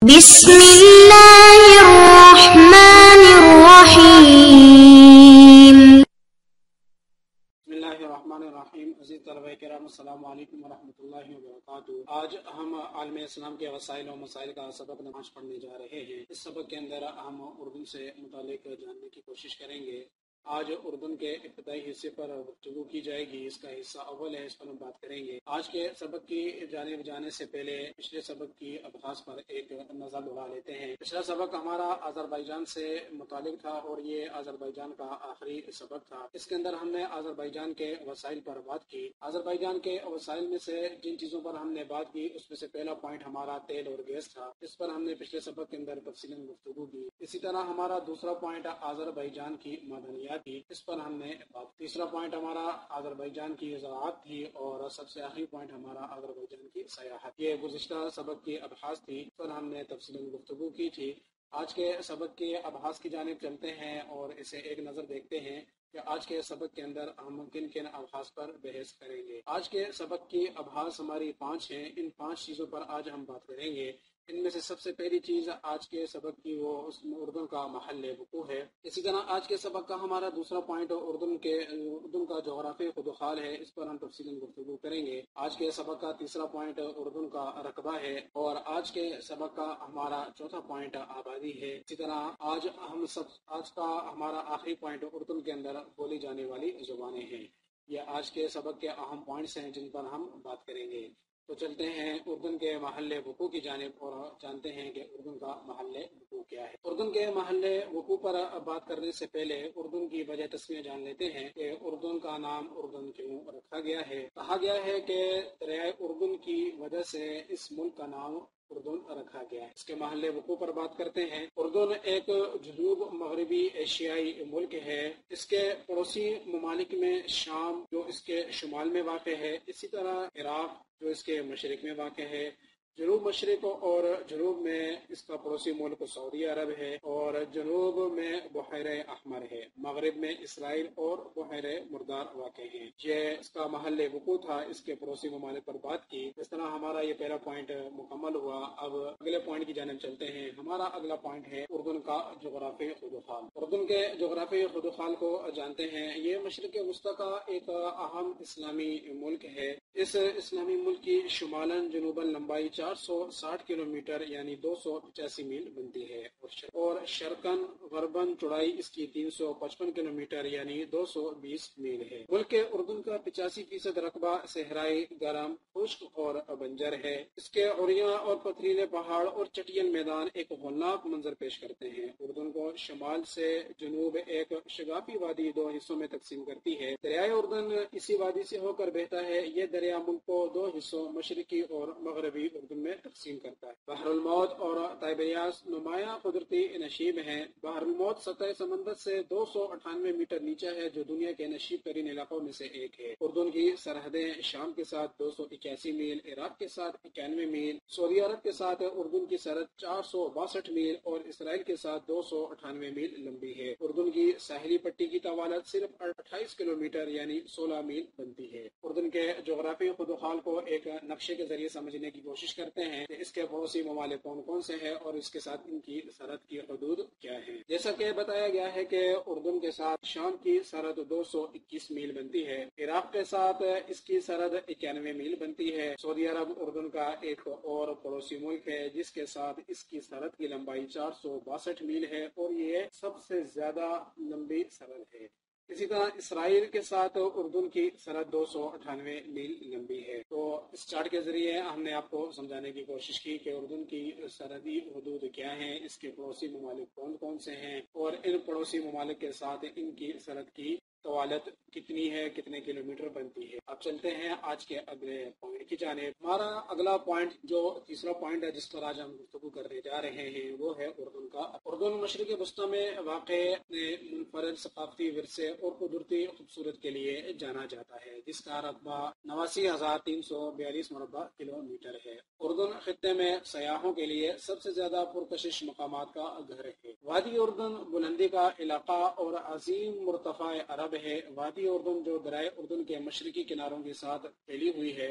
بسم اللہ الرحمن الرحیم۔ بسم اللہ الرحمن الرحیم۔ عزیز طلبہ کرام، السلام علیکم ورحمۃ اللہ وبرکاتہ۔ آج ہم عالم اسلام کے وسائل و مسائل کا سبق نماز پڑھنے جا رہے ہیں۔ اس سبق کے اندر ہم اردو سے متعلق جاننے کی کوشش کریں گے۔ آج اردن کے ابتدائی حصے پر گفتگو کی جائے گی، اس کا حصہ اول ہے، اس پر ہم بات کریں گے۔ آج کے سبق کی جانب جانے سے پہلے پچھلے سبق کی ابحاث پر ایک نظر دوڑا لیتے ہیں۔ پچھلا سبق ہمارا آذربائیجان سے متعلق تھا اور یہ آذربائیجان کا آخری سبق تھا۔ اس کے اندر ہم نے آذربائیجان کے وسائل پر بات کی۔ آذربائیجان کے وسائل میں سے جن چیزوں پر ہم نے بات کی اس میں سے پہلا پوائنٹ ہمارا تیل اور گیس تھا، اس پر ہم نے پچھلے سبق کے اندر تفصیلاً گفتگو کی۔ اسی طرح ہمارا دوسرا پوائنٹ آذربائیجان کی معدنیات تھی، اس پر ہم نے بات۔ تیسرا پوائنٹ ہمارا آذربائیجان کی زراعت تھی اور سب سے آخری پوائنٹ ہمارا آذربائیجان کی سیاحت۔ یہ گزشتہ سبق کی ابحاث تھی، اس پر ہم نے تفصیلاً گفتگو کی تھی۔ آج کے سبق کے ابحاث کی جانب چلتے ہیں اور اسے ایک نظر دیکھتے ہیں کہ آج کے سبق کے اندر ہم کن کن ابحاث پر بحث کریں گے۔ آج کے سبق کی ابحاث ہماری 5 ہیں۔ ان 5 چیزوں پر آج ہم بات کریں گے۔ ان میں سے سب سے پہلی چیز آج کے سبق کی وہ اردن کا محل وقوع ہے۔ اسی طرح آج کے سبق کا ہمارا دوسرا پوائنٹ اردن کا جغرافی خدوخال ہے، اس پر ہم تفصیلاً گفتگو کریں گے۔ آج کے سبق کا تیسرا پوائنٹ اردن کا رقبہ ہے اور آج کے سبق کا ہمارا چوتھا پوائنٹ آبادی ہے۔ اسی طرح آج کا ہمارا آخری پوائنٹ اردن کے اندر بولی جانے والی زبانیں ہیں۔ یہ آج کے سبق کے اہم پوائنٹس ہیں جن پر ہم بات کریں گے۔ تو چلتے ہیں اردن کے محل وقوع کی جانب اور جانتے ہیں کہ اردن کا محل وقوع کیا ہے۔ اردن کے محل وقوع پر بات کرنے سے پہلے اردن کی وجہ تسمیہ جان لیتے ہیں کہ اردن کا نام اردن کیوں رکھا گیا ہے۔ کہا گیا ہے کہ دریائے اردن کی وجہ سے اس ملک کا نام اردن رکھا گیا ہے۔ اس کے محل وقوع پر بات کرتے ہیں۔ اردن ایک جنوب مغربی ایشیائی ملک ہے۔ اس کے پڑوسی ممالک میں شام جو اس کے شمال میں واقع ہے، اسی طرح عراق جو اس کے مشرق میں واقع ہے، جنوب مشرق اور جنوب میں اس کا پڑوسی ملک سعودی عرب ہے اور جنوب میں بحیرہ احمر ہے، مغرب میں اسرائیل اور بحیرہ مردار واقع ہیں۔ یہ اس کا محل وقوع تھا۔ اس کے پڑوسی ممالک پر بات کی۔ اس طرح ہمارا یہ پہلا پوائنٹ مکمل ہوا۔ اب اگلے پوائنٹ کی جانب چلتے ہیں۔ ہمارا اگلا پوائنٹ ہے اردن کا جغرافی خدوخال۔ اردن کے جغرافی خدوخال کو جانتے ہیں۔ یہ مشرق وسطی کا ایک اہم اسلامی ملک ہے۔ اس اسلامی ملک کی شمالاً جنوباً لمبائی 460 کلومیٹر یعنی 285 میل بنتی ہے اور شرقاً غرباً چوڑائی اس کی 355 کلومیٹر یعنی 220 میل ہے۔ ملک اردن کا 85% رقبہ صحرائی، گرم، خشک اور بنجر ہے۔ اس کے عریاں اور پتھریلے پہاڑ اور چٹیل میدان ایک ہولناک منظر پیش کرتے ہیں۔ اردن کو شمال سے جنوب ایک شگافی وادی 2 حصوں میں تقسیم کرتی ہے۔ دریائے اردن اسی وادی سے ہو کر بہتا ہے۔ یہ دریا ملک کو 2 حصوں مشرقی اور مغربی اردن میں تقسیم کرتا ہے۔ بحر الموت اور تائبریاس نمایاں قدرتی نشیب ہیں۔ بحر الموت سطح سمندر سے 298 میٹر نیچے ہے، جو دنیا کے نشیب ترین علاقوں میں سے ایک ہے۔ اردن کی سرحدیں شام کے ساتھ 281 میل، عراق کے ساتھ 91 میل، سعودی عرب کے ساتھ اردن کی سرحد 462 میل اور اسرائیل کے ساتھ 298 میل لمبی ہے۔ اردن کی ساحلی پٹی کی طوالت صرف 28 کلومیٹر یعنی 16 میل بنتی ہے۔ اردن کے جغرافی خدوخال کو ایک نقشے کے ذریعے سمجھنے کی کوشش کرتے ہیں کہ اس کے پڑوسی ممالک کون کون سے ہیں اور اس کے ساتھ ان کی سرحد کی حدود کیا ہیں۔ جیسا کہ بتایا گیا ہے کہ اردن کے ساتھ شام کی سرحد 221 میل بنتی ہے، عراق کے ساتھ اس کی سرحد 91 میل بنتی ہے۔ سعودی عرب اردن کا ایک اور پڑوسی ملک ہے جس کے ساتھ اس کی سرحد کی لمبائی 462 میل ہے اور یہ سب سے زیادہ لمبی سرحد ہے۔ اسی طرح اسرائیل کے ساتھ اردن کی سرحد 298 میل لمبی ہے۔ تو اس چارٹ کے ذریعے ہم نے آپ کو سمجھانے کی کوشش کی کہ اردن کی سرحدی حدود کیا ہیں، اس کے پڑوسی ممالک کون کون سے ہیں اور ان پڑوسی ممالک کے ساتھ ان کی سرحد کی طوالت کتنی ہے، کتنے کلومیٹر بنتی ہے۔ اب چلتے ہیں آج کے اگلے پوائنٹ کی جانب۔ ہمارا اگلا پوائنٹ جو تیسرا پوائنٹ ہے جس پر آج ہم گفتگو کرنے جا رہے ہیں وہ ہے اردن کا۔ اردن مشرق وسطی میں واقع منفرد ثقافتی ورثے اور قدرتی خوبصورت کے لیے جانا جاتا ہے، جس کا رقبہ 89,342 مربع کلومیٹر ہے۔ اردن خطے میں سیاحوں کے لیے سب سے زیادہ پرکشش مقامات کا گھر ہے۔ وادی اردن بلندی کا علاقہ اور عظیم مرتفع عرب ہے۔ وادی اردن جو دریائے اردن کے مشرقی کناروں کے ساتھ پھیلی ہوئی ہے،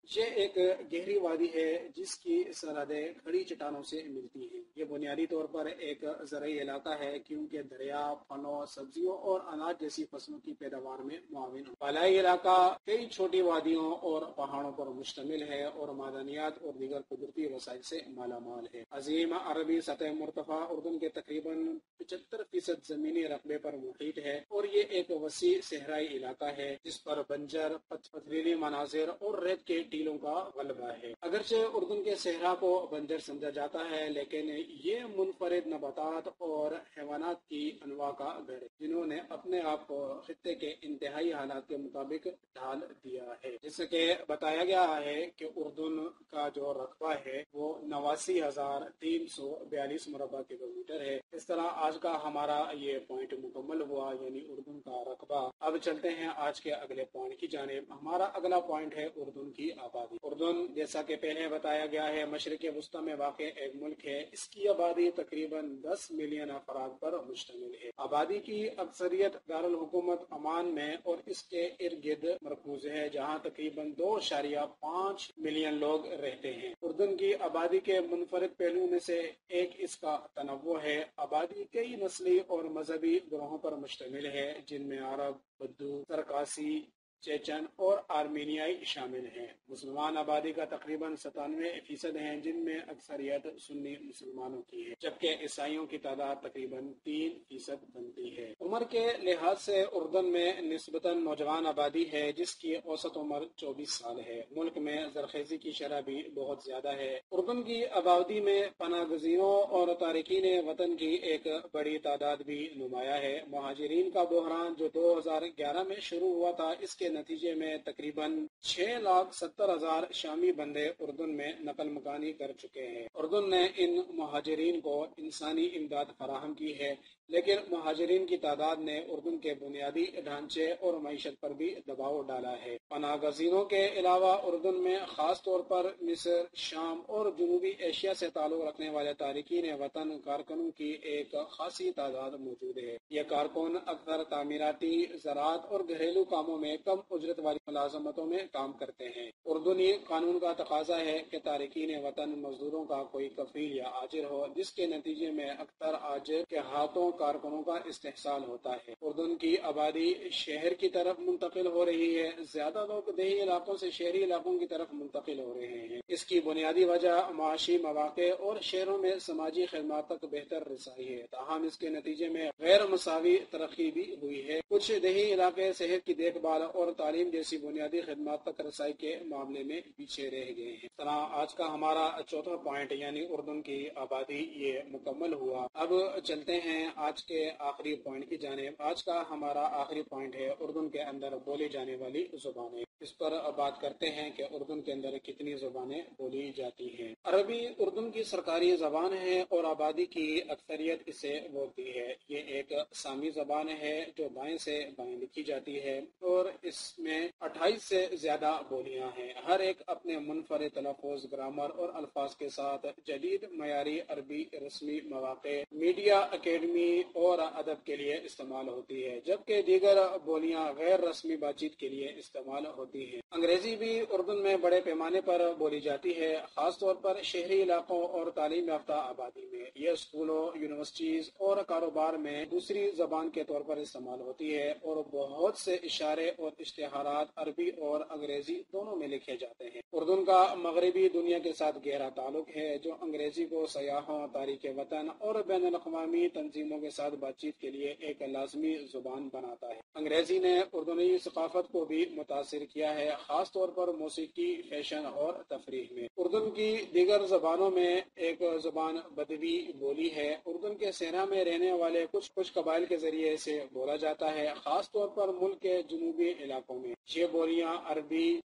یہ ایک گہری وادی ہے جس کی سرحدیں کھڑی چٹانوں سے ملتی ہیں۔ یہ بنیادی طور پر ایک زرعی علاقہ ہے کیونکہ دریا، پھلوں، سبزیوں اور اناج جیسی فصلوں کی پیداوار میں معاون ہے۔ بالائی علاقہ کئی چھوٹی وادیوں اور پہاڑوں پر مشتمل ہے اور معدنیات اور دیگر قدرتی وسائل سے مالا مال ہے۔ عظیم عربی سطح مرتفع اردن کے تقریباً 75% زمینی رقبے پر محیط ہے اور یہ ایک وسیع صحرائی علاقہ ہے جس پر بنجر، پتھریلی مناظر اور ریت کے ٹیلوں کا غلبہ ہے۔ اگرچہ اردن کے صحرا کو بنجر سمجھا جاتا ہے لیکن یہ منفرد نباتات اور حیوانات کی انواع کا گھر ہے جنہوں نے اپنے آپ کو خطے کے انتہائی حالات کے مطابق ڈھال دیا ہے۔ جیسے کہ بتایا گیا ہے کہ اردن کا جو رقبہ ہے وہ 89,342 مربع کلومیٹر ہے۔ اس طرح آج کا ہمارا یہ پوائنٹ مکمل ہوا، یعنی اردن کا رقبہ۔ اب چلتے ہیں آج کے اگلے پوائنٹ کی جانب۔ ہمارا اگلا پوائنٹ ہے اردن کی آبادی۔ اردن جیسا کہ پہلے بتایا گیا ہے مشرق وسطی میں واقع ایک ملک ہے۔ اس کی آبادی تقریباً 10 ملین افراد پر مشتمل ہے۔ آبادی کی اکثریت دارالحکومت عمان میں اور اس کے ارد گرد مرکوز ہے جہاں تقریباً 2.5 ملین لوگ رہتے ہیں۔ اردن کی آبادی کے منفرد پہلوؤں میں سے ایک اس کا تنوع ہے۔ آبادی کئی نسلی اور مذہبی گروہوں پر مشتمل ہے جن میں عرب، بدو، سرکاسی، چیچن اور آرمینیائی شامل ہیں۔ مسلمان آبادی کا تقریباً 97% ہیں جن میں اکثریت سنی مسلمانوں کی ہے جبکہ عیسائیوں کی تعداد تقریباً 3% بنتی ہے۔ عمر کے لحاظ سے اردن میں نسبتاً نوجوان آبادی ہے جس کی اوسط عمر 24 سال ہے۔ ملک میں زرخیزی کی شرح بھی بہت زیادہ ہے۔ اردن کی آبادی میں پناہ گزینوں اور تارکین وطن کی ایک بڑی تعداد بھی نمایاں ہے۔ مہاجرین کا بحران جو 2011 میں شروع ہوا تھا، اس کے نتیجے میں تقریباً 6,70,000 شامی بندے اردن میں نقل مکانی کر چکے ہیں۔ اردن نے ان مہاجرین کو انسانی امداد فراہم کی ہے لیکن مہاجرین کی تعداد نے اردن کے بنیادی ڈھانچے اور معیشت پر بھی دباؤ ڈالا ہے۔ پناہ گزینوں کے علاوہ اردن میں خاص طور پر مصر، شام اور جنوبی ایشیا سے تعلق رکھنے والے تارکین وطن کارکنوں کی ایک خاصی تعداد موجود ہے۔ یہ کارکن اکثر تعمیراتی، زراعت اور گھریلو کاموں میں کم اجرت والی ملازمتوں میں کام کرتے ہیں۔ اردنی قانون کا تقاضا ہے کہ تارکین وطن مزدوروں کا کوئی کفیل یا آجر ہو جس کے نتیجے میں اکثر آجر کے ہاتھوں کارکنوں کا استحصال ہوتا ہے۔ اردن کی آبادی شہر کی طرف منتقل ہو رہی ہے۔ زیادہ لوگ دیہی علاقوں سے شہری علاقوں کی طرف منتقل ہو رہے ہیں۔ اس کی بنیادی وجہ معاشی مواقع اور شہروں میں سماجی خدمات تک بہتر رسائی ہے، تاہم اس کے نتیجے میں غیر مساوی ترقی بھی ہوئی ہے۔ کچھ دیہی علاقے صحت کی دیکھ بھال اور تعلیم جیسی بنیادی خدمات تک رسائی کے معاملے میں پیچھے رہ گئے ہیں۔ اس طرح آج کا ہمارا چوتھا پوائنٹ یعنی اردن کی آبادی یہ مکمل ہوا۔ اب چلتے ہیں آج کے آخری پوائنٹ کی جانب۔ آج کا ہمارا آخری پوائنٹ ہے اردن کے اندر بولی جانے والی زبانیں۔ اس پر بات کرتے ہیں کہ اردن کے اندر کتنی زبانیں بولی جاتی ہیں۔ عربی اردن کی سرکاری زبان ہے اور آبادی کی اکثریت اسے بولتی ہے۔ یہ ایک سامی زبان ہے جو بائیں سے بائیں لکھی جاتی ہے اور اس میں 28 سے زیادہ بولیاں ہیں۔ ہر ایک اپنے منفرد تلفظ، گرامر اور الفاظ کے ساتھ جدید معیاری عربی رسمی مواقع، میڈیا، اکیڈمی اور ادب کے لیے استعمال ہوتی ہے جبکہ دیگر بولیاں غیر رسمی بات چیت کے لیے استعمال ہوتی ہیں۔ انگریزی بھی اردن میں بڑے پیمانے پر بولی جاتی ہے، خاص طور پر شہری علاقوں اور تعلیم یافتہ آبادی میں۔ یہ اسکولوں، یونیورسٹیز اور کاروبار میں دوسری زبان کے طور پر استعمال ہوتی ہے اور بہت سے اشارے اور اشتہارات عربی اور انگریزی دونوں میں لکھے جاتے ہیں۔ اردن کا مغربی دنیا کے ساتھ گہرا تعلق ہے جو انگریزی کو سیاحوں، تاریخ وطن اور بین الاقوامی تنظیموں کے ساتھ بات چیت کے لیے ایک لازمی زبان بناتا ہے۔ انگریزی نے اردنی ثقافت کو بھی متاثر کیا ہے، خاص طور پر موسیقی، فیشن اور تفریح میں۔ اردن کی دیگر زبانوں میں ایک زبان بدوی بولی ہے۔ اردن کے صحرا میں رہنے والے کچھ قبائل کے ذریعے سے بولا جاتا ہے، خاص طور پر ملک کے جنوبی علاقوں میں۔ یہ بولیاں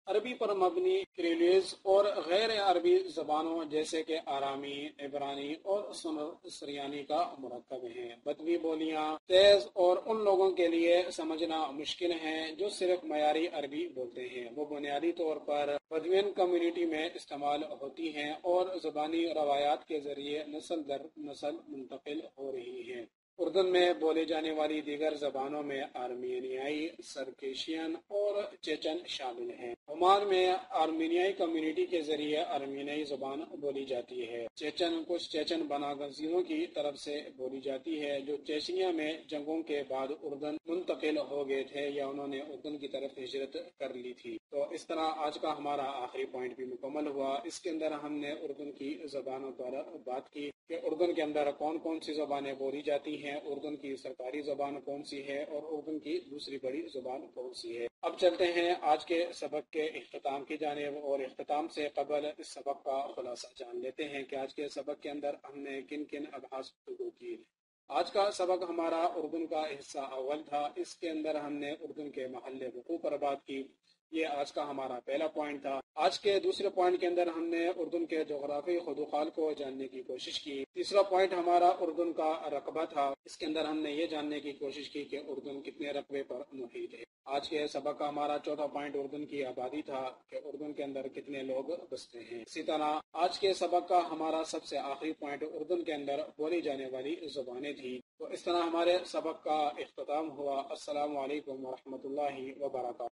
عربی پر مبنی کریولیز اور غیر عربی زبانوں جیسے کہ آرامی، عبرانی اور سریانی کا مرکب ہیں۔ بدوی بولیاں تیز اور ان لوگوں کے لیے سمجھنا مشکل ہیں جو صرف معیاری عربی بولتے ہیں۔ وہ بنیادی طور پر بدوین کمیونٹی میں استعمال ہوتی ہیں اور زبانی روایات کے ذریعے نسل در نسل منتقل ہو رہی ہیں۔ اردن میں بولے جانے والی دیگر زبانوں میں آرمینیائی، سرکیشین اور چیچن شامل ہیں۔ عمان میں آرمینیائی کمیونٹی کے ذریعے آرمینیائی زبان بولی جاتی ہے۔ چیچن کچھ چیچن بناگزینوں کی طرف سے بولی جاتی ہے جو چیچنیا میں جنگوں کے بعد اردن منتقل ہو گئے تھے یا انہوں نے اردن کی طرف ہجرت کر لی تھی۔ تو اس طرح آج کا ہمارا آخری پوائنٹ بھی مکمل ہوا۔ اس کے اندر ہم نے اردن کی زبانوں پر بات کی کہ اردن کے اندر کون کون سی زبانیں بولی جاتی ہیں، اردن کی سرکاری زبان کون سی ہے اور اردن کی دوسری بڑی زبان کون سی ہے۔ اب چلتے ہیں آج کے سبق کے اختتام کی جانب، اور اختتام سے قبل اس سبق کا خلاصہ جان لیتے ہیں کہ آج کے سبق کے اندر ہم نے کن کن ابحاث گفتگو کی۔ آج کا سبق ہمارا اردن کا حصہ اول تھا۔ اس کے اندر ہم نے اردن کے محل وقوع پر بات کی، یہ آج کا ہمارا پہلا پوائنٹ تھا۔ آج کے دوسرے پوائنٹ کے اندر ہم نے اردن کے جغرافی خدوخال کو جاننے کی کوشش کی۔ تیسرا پوائنٹ ہمارا اردن کا رقبہ تھا، اس کے اندر ہم نے یہ جاننے کی کوشش کی کہ اردن کتنے رقبے پر محیط ہے۔ آج کے سبق کا ہمارا چوتھا پوائنٹ اردن کی آبادی تھا کہ اردن کے اندر کتنے لوگ بستے ہیں۔ اسی طرح آج کے سبق کا ہمارا سب سے آخری پوائنٹ اردن کے اندر بولی جانے والی زبانیں تھی۔ تو اس طرح ہمارے سبق کا اختتام ہوا۔ السلام علیکم ورحمۃ اللہ وبرکاتہ۔